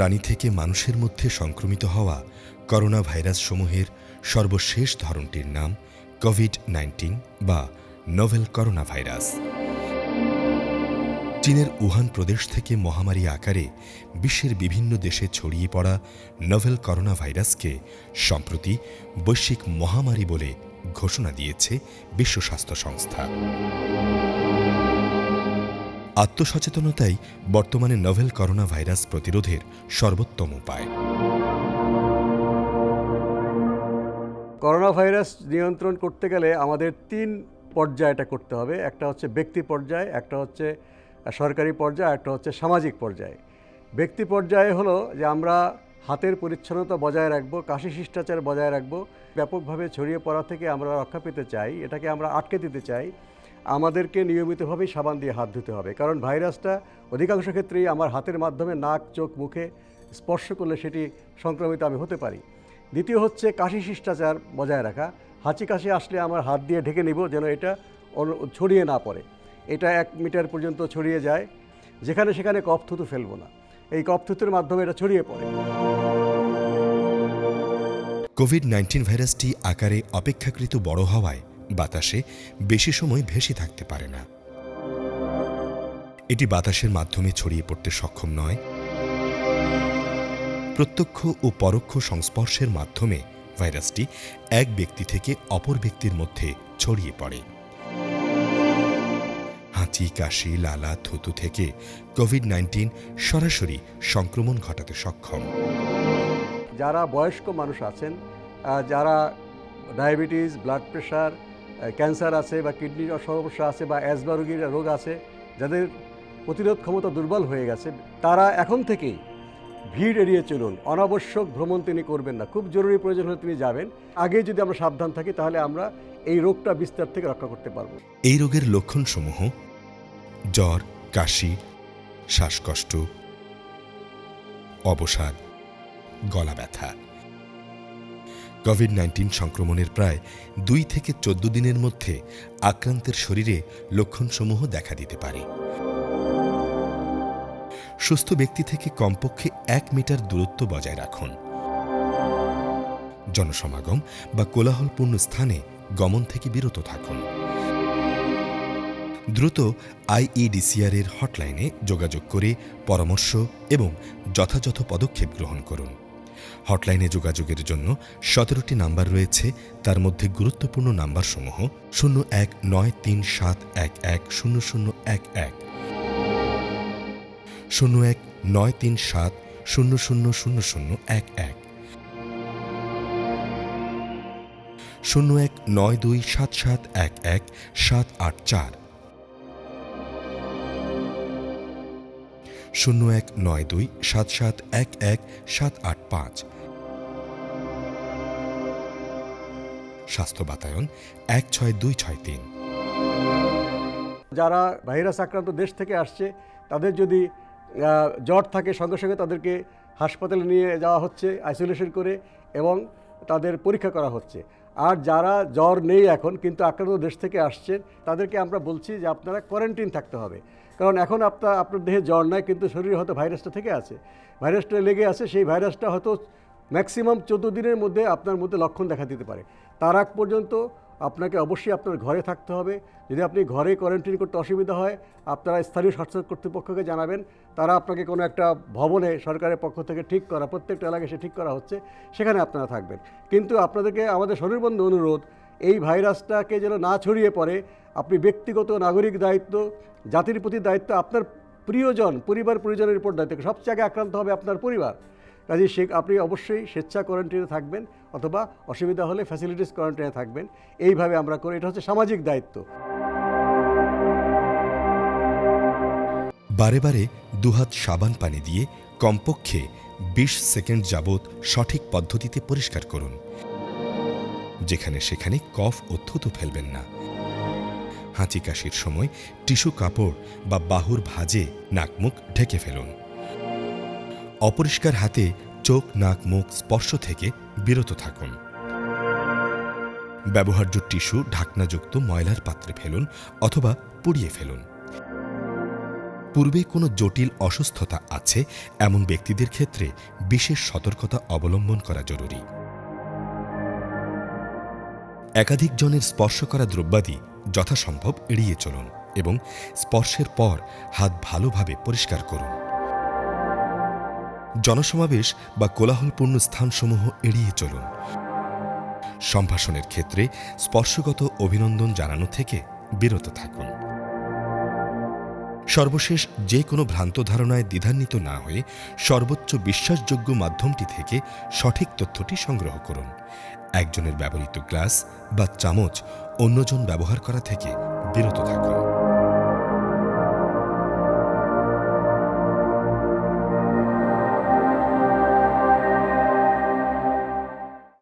প্রাণী থেকে মানুষের মধ্যে সংক্রমিত হওয়া করোনা ভাইরাস সমূহের সর্বশেষ ধরনটির নাম কোভিড-19 বা নোভেল করোনা ভাইরাস। চীনের উহান প্রদেশ থেকে মহামারী আকারে বিশ্বের বিভিন্ন দেশে ছড়িয়ে পড়া নোভেল করোনা ভাইরাসকে সম্প্রতি বৈশ্বিক মহামারী বলে ঘোষণা দিয়েছে বিশ্ব স্বাস্থ্য সংস্থা। আত্মসচেতনতাই বর্তমানে নোভেল করোনা ভাইরাস প্রতিরোধের সর্বোত্তম উপায়। করোনা ভাইরাস নিয়ন্ত্রণ করতে গেলে আমাদের 3 পর্যায়ে এটা করতে হবে। একটা হচ্ছে ব্যক্তি পর্যায়ে, একটা হচ্ছে সরকারি পর্যায়ে, একটা হচ্ছে সামাজিক পর্যায়ে। ব্যক্তি পর্যায়ে হলো যে আমরা হাতের পরিচ্ছন্নতা বজায় রাখবো, কাশি শিষ্টাচার বজায় রাখবো। ব্যাপকভাবে ছড়িয়ে পড়া থেকে আমরা রক্ষা পেতে চাই, এটাকে আমরা আটকে দিতে চাই, আমাদেরকে নিয়মিতভাবেই সাবান দিয়ে হাত ধুতে হবে। কারণ ভাইরাসটা অধিকাংশ ক্ষেত্রেই আমার হাতের মাধ্যমে নাক, চোখ, মুখে স্পর্শ করলে সেটি সংক্রমিত আমি হতে পারি। দ্বিতীয় হচ্ছে কাশি শিষ্টাচার বজায় রাখা। হাঁচি কাশি আসলে আমার হাত দিয়ে ঢেকে নিব যেন এটা ছড়িয়ে না পড়ে। এটা 1 মিটার পর্যন্ত ছড়িয়ে যায়। যেখানে সেখানে কফ থুতু ফেলবো না, এই কফ থুতুর মাধ্যমে এটা ছড়িয়ে পড়ে। কোভিড-19 ভাইরাসটি আকারে অপেক্ষাকৃত বড় হওয়ায় বাতাসে বেশি সময় ভেসে থাকতে পারে না। এটি বাতাসের মাধ্যমে ছড়িয়ে পড়তে সক্ষম নয়। প্রত্যক্ষ ও পরোক্ষ সংস্পর্শের মাধ্যমে ভাইরাসটি এক ব্যক্তি থেকে অপর ব্যক্তির মধ্যে ছড়িয়ে পড়ে। হাঁচি, কাশি, লালা, থুতু থেকে কোভিড-19 সরাসরি সংক্রমণ ঘটাতে সক্ষম। যারা বয়স্ক মানুষ আছেন, যারা ডায়াবেটিস, ব্লাড প্রেশার, ক্যান্সার আছে বা কিডনির সমস্যা আছে বা অ্যাজমা রোগ আছে, যাদের প্রতিরোধ ক্ষমতা দুর্বল হয়ে গেছে, তারা এখন থেকেই ভিড় এড়িয়ে চলুন। অনাবশ্যক ভ্রমণ তিনি করবেন না। খুব জরুরি প্রয়োজন হলে তিনি যাবেন। আগে যদি আমরা সাবধান থাকি তাহলে আমরা এই রোগটা বিস্তার থেকে রক্ষা করতে পারব। এই রোগের লক্ষণসমূহ জ্বর, কাশি, শ্বাসকষ্ট, অবসাদ, গলা ব্যথা। কোভিড-19 সংক্রমণের প্রায় 2 থেকে 14 দিনের মধ্যে আক্রান্তের শরীরে লক্ষণসমূহ দেখা দিতে পারে। সুস্থ ব্যক্তি থেকে কমপক্ষে 1 মিটার দূরত্ব বজায় রাখুন। জনসমাগম বা কোলাহলপূর্ণ স্থানে গমন থেকে বিরত থাকুন। দ্রুত IEDCR এর হটলাইনে যোগাযোগ করে পরামর্শ এবং যথাযথ পদক্ষেপ গ্রহণ করুন। হটলাইনে যোগাযোগের জন্য 17টি নাম্বার রয়েছে। তার মধ্যে গুরুত্বপূর্ণ নাম্বারসমূহ 019371100011, 0193700011, 019277111784, 019277111785। স্বাস্থ্য বাতায়ন 16263। যারা ভাইরাস আক্রান্ত দেশ থেকে আসছে তাদের যদি জ্বর থাকে সঙ্গে সঙ্গে তাদেরকে হাসপাতালে নিয়ে যাওয়া হচ্ছে আইসোলেশন করে এবং তাদের পরীক্ষা করা হচ্ছে। আর যারা জ্বর নেই এখন কিন্তু আক্রান্ত দেশ থেকে আসছেন তাদেরকে আমরা বলছি যে আপনারা কোয়ারেন্টাইন থাকতে হবে। কারণ এখন আপনার দেহে জ্বর নাই কিন্তু শরীরে হয়তো ভাইরাসটা থেকে আছে, ভাইরাসটা লেগে আছে। সেই ভাইরাসটা হয়তো ম্যাক্সিমাম 14 দিনের মধ্যে আপনার মধ্যে লক্ষণ দেখা দিতে পারে। তার আগ পর্যন্ত আপনাকে অবশ্যই আপনার ঘরে থাকতে হবে। যদি আপনি ঘরে কোয়ারেন্টাইন করতে অসুবিধা হয় আপনারা স্থানীয় স্বাস্থ্য কর্তৃপক্ষকে জানাবেন। তারা আপনাকে কোনো একটা ভবনে সরকারের পক্ষ থেকে ঠিক করা, প্রত্যেকটা এলাকায় সে ঠিক করা হচ্ছে, সেখানে আপনারা থাকবেন। কিন্তু আপনাদেরকে আমাদের সনির্বন্ধ অনুরোধ, এই ভাইরাসটাকে যেন না ছড়িয়ে পড়ে। আপনি ব্যক্তিগত নাগরিক দায়িত্ব, জাতির প্রতি দায়িত্ব, আপনার প্রিয়জন, পরিবারের উপর দায়িত্ব। সবচেয়ে আগে আক্রান্ত হবে আপনার পরিবার। কাজে আপনি অবশ্যই স্বেচ্ছা কোয়ারেন্টাইনে থাকবেন অথবা অসুবিধা হলে ফ্যাসিলিটিস কোয়ারেন্টাইনে থাকবেন। এইভাবে আমরা করি, এটা হচ্ছে সামাজিক দায়িত্ব। বারে বারে দুহাত সাবান পানি দিয়ে কমপক্ষে 20 সেকেন্ড যাবৎ সঠিক পদ্ধতিতে পরিষ্কার করুন। যেখানে সেখানে কফ ও থুতু ফেলবেন না। হাঁচি কাশির সময় টিস্যু কাপড় বা বাহুর ভাঁজে নাক মুখ ঢেকে ফেলুন। অপরিষ্কার হাতে চোখ, নাক, মুখ স্পর্শ থেকে বিরত থাকুন। ব্যবহার্য টিস্যু ঢাকনাযুক্ত ময়লার পাত্রে ফেলুন অথবা পুড়িয়ে ফেলুন। পূর্বে কোনো জটিল অসুস্থতা আছে এমন ব্যক্তিদের ক্ষেত্রে বিশেষ সতর্কতা অবলম্বন করা জরুরি। একাধিক জনের স্পর্শ করা দ্রব্যাদি যথাসম্ভব এড়িয়ে চলুন এবং স্পর্শের পর হাত ভালোভাবে পরিষ্কার করুন। জনসমাবেশ বা কোলাহলপূর্ণ স্থানসমূহ এড়িয়ে চলুন। সম্ভাষণের ক্ষেত্রে স্পর্শগত অভিনন্দন জানানো থেকে বিরত থাকুন। সর্বশেষ, যে কোনো ভ্রান্ত ধারণায় দ্বিধান্বিত না হয়ে সর্বোচ্চ বিশ্বাসযোগ্য মাধ্যমটি থেকে সঠিক তথ্যটি সংগ্রহ করুন। একজনের ব্যবহৃত গ্লাস বা চামচ অন্যজন ব্যবহার করা থেকে বিরত থাকুন।